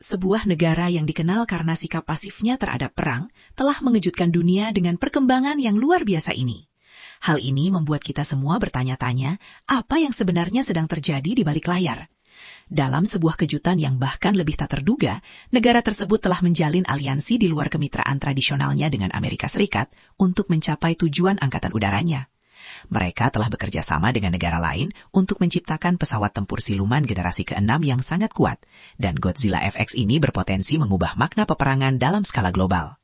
sebuah negara yang dikenal karena sikap pasifnya terhadap perang, telah mengejutkan dunia dengan perkembangan yang luar biasa ini. Hal ini membuat kita semua bertanya-tanya, apa yang sebenarnya sedang terjadi di balik layar? Dalam sebuah kejutan yang bahkan lebih tak terduga, negara tersebut telah menjalin aliansi di luar kemitraan tradisionalnya dengan Amerika Serikat untuk mencapai tujuan angkatan udaranya. Mereka telah bekerja sama dengan negara lain untuk menciptakan pesawat tempur siluman generasi ke-6 yang sangat kuat, dan Godzilla FX ini berpotensi mengubah makna peperangan dalam skala global.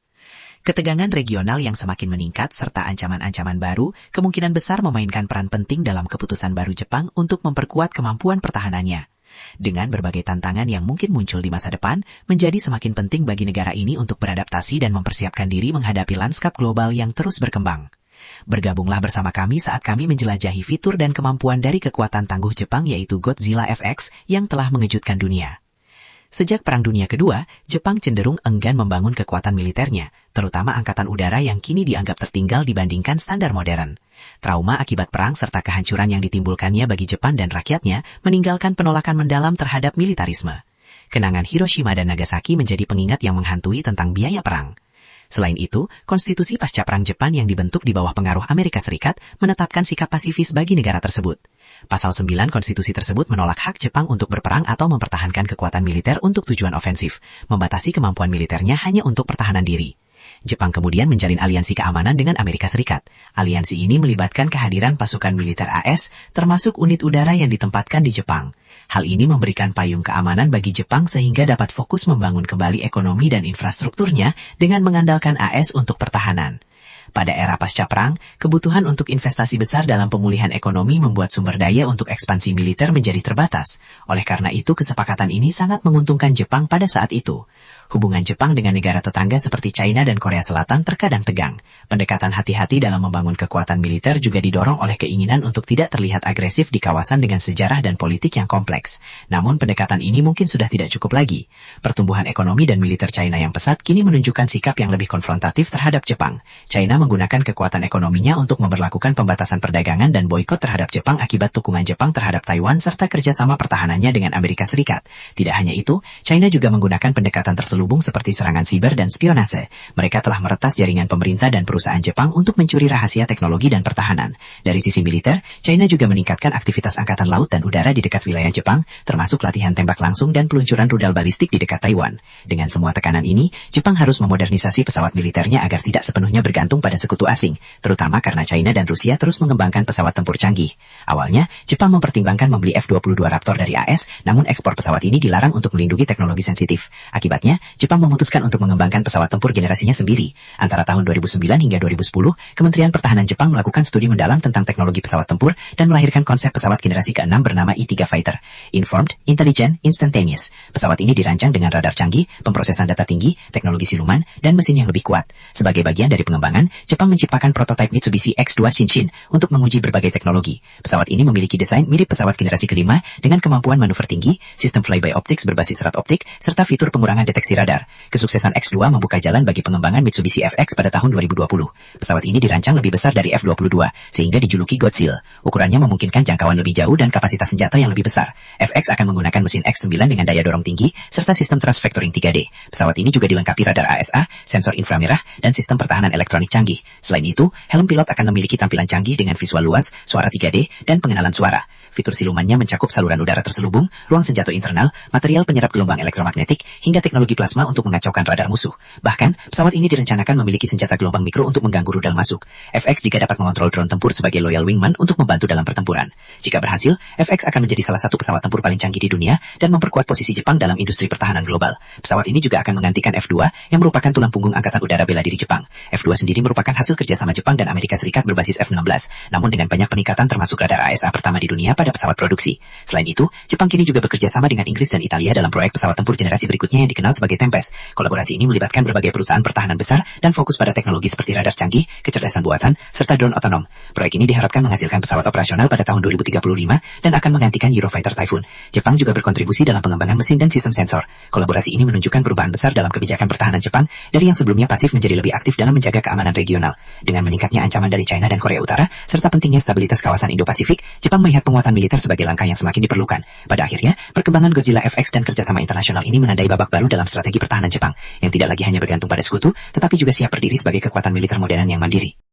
Ketegangan regional yang semakin meningkat serta ancaman-ancaman baru kemungkinan besar memainkan peran penting dalam keputusan baru Jepang untuk memperkuat kemampuan pertahanannya. Dengan berbagai tantangan yang mungkin muncul di masa depan, menjadi semakin penting bagi negara ini untuk beradaptasi dan mempersiapkan diri menghadapi lanskap global yang terus berkembang. Bergabunglah bersama kami saat kami menjelajahi fitur dan kemampuan dari kekuatan tangguh Jepang yaitu Godzilla FX yang telah mengejutkan dunia. Sejak Perang Dunia Kedua, Jepang cenderung enggan membangun kekuatan militernya, terutama angkatan udara yang kini dianggap tertinggal dibandingkan standar modern. Trauma akibat perang serta kehancuran yang ditimbulkannya bagi Jepang dan rakyatnya meninggalkan penolakan mendalam terhadap militarisme. Kenangan Hiroshima dan Nagasaki menjadi pengingat yang menghantui tentang biaya perang. Selain itu, konstitusi pasca perang Jepang yang dibentuk di bawah pengaruh Amerika Serikat menetapkan sikap pasifis bagi negara tersebut. Pasal 9 konstitusi tersebut menolak hak Jepang untuk berperang atau mempertahankan kekuatan militer untuk tujuan ofensif, membatasi kemampuan militernya hanya untuk pertahanan diri. Jepang kemudian menjalin aliansi keamanan dengan Amerika Serikat. Aliansi ini melibatkan kehadiran pasukan militer AS, termasuk unit udara yang ditempatkan di Jepang. Hal ini memberikan payung keamanan bagi Jepang sehingga dapat fokus membangun kembali ekonomi dan infrastrukturnya dengan mengandalkan AS untuk pertahanan. Pada era pasca perang, kebutuhan untuk investasi besar dalam pemulihan ekonomi membuat sumber daya untuk ekspansi militer menjadi terbatas. Oleh karena itu, kesepakatan ini sangat menguntungkan Jepang pada saat itu. Hubungan Jepang dengan negara tetangga seperti China dan Korea Selatan terkadang tegang. Pendekatan hati-hati dalam membangun kekuatan militer juga didorong oleh keinginan untuk tidak terlihat agresif di kawasan dengan sejarah dan politik yang kompleks. Namun pendekatan ini mungkin sudah tidak cukup lagi. Pertumbuhan ekonomi dan militer China yang pesat kini menunjukkan sikap yang lebih konfrontatif terhadap Jepang. China menggunakan kekuatan ekonominya untuk memberlakukan pembatasan perdagangan dan boikot terhadap Jepang akibat dukungan Jepang terhadap Taiwan serta kerjasama pertahanannya dengan Amerika Serikat. Tidak hanya itu, China juga menggunakan pendekatan terselubung seperti serangan siber dan spionase. Mereka telah meretas jaringan pemerintah dan perusahaan Jepang untuk mencuri rahasia teknologi dan pertahanan. Dari sisi militer, China juga meningkatkan aktivitas angkatan laut dan udara di dekat wilayah Jepang, termasuk latihan tembak langsung dan peluncuran rudal balistik di dekat Taiwan. Dengan semua tekanan ini, Jepang harus memodernisasi pesawat militernya agar tidak sepenuhnya bergantung pada sekutu asing, terutama karena China dan Rusia terus mengembangkan pesawat tempur canggih. Awalnya, Jepang mempertimbangkan membeli F-22 Raptor dari AS, namun ekspor pesawat ini dilarang untuk melindungi teknologi sensitif. Akibatnya, Jepang memutuskan untuk mengembangkan pesawat tempur generasinya sendiri. Antara tahun 2009 hingga 2010, Kementerian Pertahanan Jepang melakukan studi mendalam tentang teknologi pesawat tempur dan melahirkan konsep pesawat generasi ke-6 bernama I-3 Fighter. Informed, Intelligent, Instantaneous. Pesawat ini dirancang dengan radar canggih, pemrosesan data tinggi, teknologi siluman, dan mesin yang lebih kuat. Sebagai bagian dari pengembangan, Jepang menciptakan prototipe Mitsubishi X2 Shinshin untuk menguji berbagai teknologi. Pesawat ini memiliki desain mirip pesawat generasi kelima dengan kemampuan manuver tinggi, sistem flyby optics berbasis serat optik, serta fitur pengurangan deteksi radar. Kesuksesan X2 membuka jalan bagi pengembangan Mitsubishi FX pada tahun 2020. Pesawat ini dirancang lebih besar dari F-22, sehingga dijuluki Godzilla. Ukurannya memungkinkan jangkauan lebih jauh dan kapasitas senjata yang lebih besar. FX akan menggunakan mesin X9 dengan daya dorong tinggi, serta sistem thrust vectoring 3D. Pesawat ini juga dilengkapi radar ASA, sensor inframerah, dan sistem pertahanan elektronik canggih. Selain itu, helm pilot akan memiliki tampilan canggih dengan visual luas, suara 3D, dan pengenalan suara. Fitur silumannya mencakup saluran udara terselubung, ruang senjata internal, material penyerap gelombang elektromagnetik, hingga teknologi plasma untuk mengacaukan radar musuh. Bahkan, pesawat ini direncanakan memiliki senjata gelombang mikro untuk mengganggu rudal masuk. FX juga dapat mengontrol drone tempur sebagai loyal wingman untuk membantu dalam pertempuran. Jika berhasil, FX akan menjadi salah satu pesawat tempur paling canggih di dunia dan memperkuat posisi Jepang dalam industri pertahanan global. Pesawat ini juga akan menggantikan F-2 yang merupakan tulang punggung Angkatan Udara Bela Diri Jepang. F-2 sendiri merupakan hasil kerjasama Jepang dan Amerika Serikat berbasis F-16, namun dengan banyak peningkatan termasuk radar ASA pertama di dunia pada pesawat produksi. Selain itu, Jepang kini juga bekerja sama dengan Inggris dan Italia dalam proyek pesawat tempur generasi berikutnya yang dikenal sebagai Tempest. Kolaborasi ini melibatkan berbagai perusahaan pertahanan besar dan fokus pada teknologi seperti radar canggih, kecerdasan buatan, serta drone otonom. Proyek ini diharapkan menghasilkan pesawat operasional pada tahun 2019. 2035 dan akan menggantikan Eurofighter Typhoon. Jepang juga berkontribusi dalam pengembangan mesin dan sistem sensor. Kolaborasi ini menunjukkan perubahan besar dalam kebijakan pertahanan Jepang dari yang sebelumnya pasif menjadi lebih aktif dalam menjaga keamanan regional. Dengan meningkatnya ancaman dari China dan Korea Utara, serta pentingnya stabilitas kawasan Indo-Pasifik, Jepang melihat penguatan militer sebagai langkah yang semakin diperlukan. Pada akhirnya, perkembangan Godzilla FX dan kerjasama internasional ini menandai babak baru dalam strategi pertahanan Jepang, yang tidak lagi hanya bergantung pada sekutu, tetapi juga siap berdiri sebagai kekuatan militer modern yang mandiri.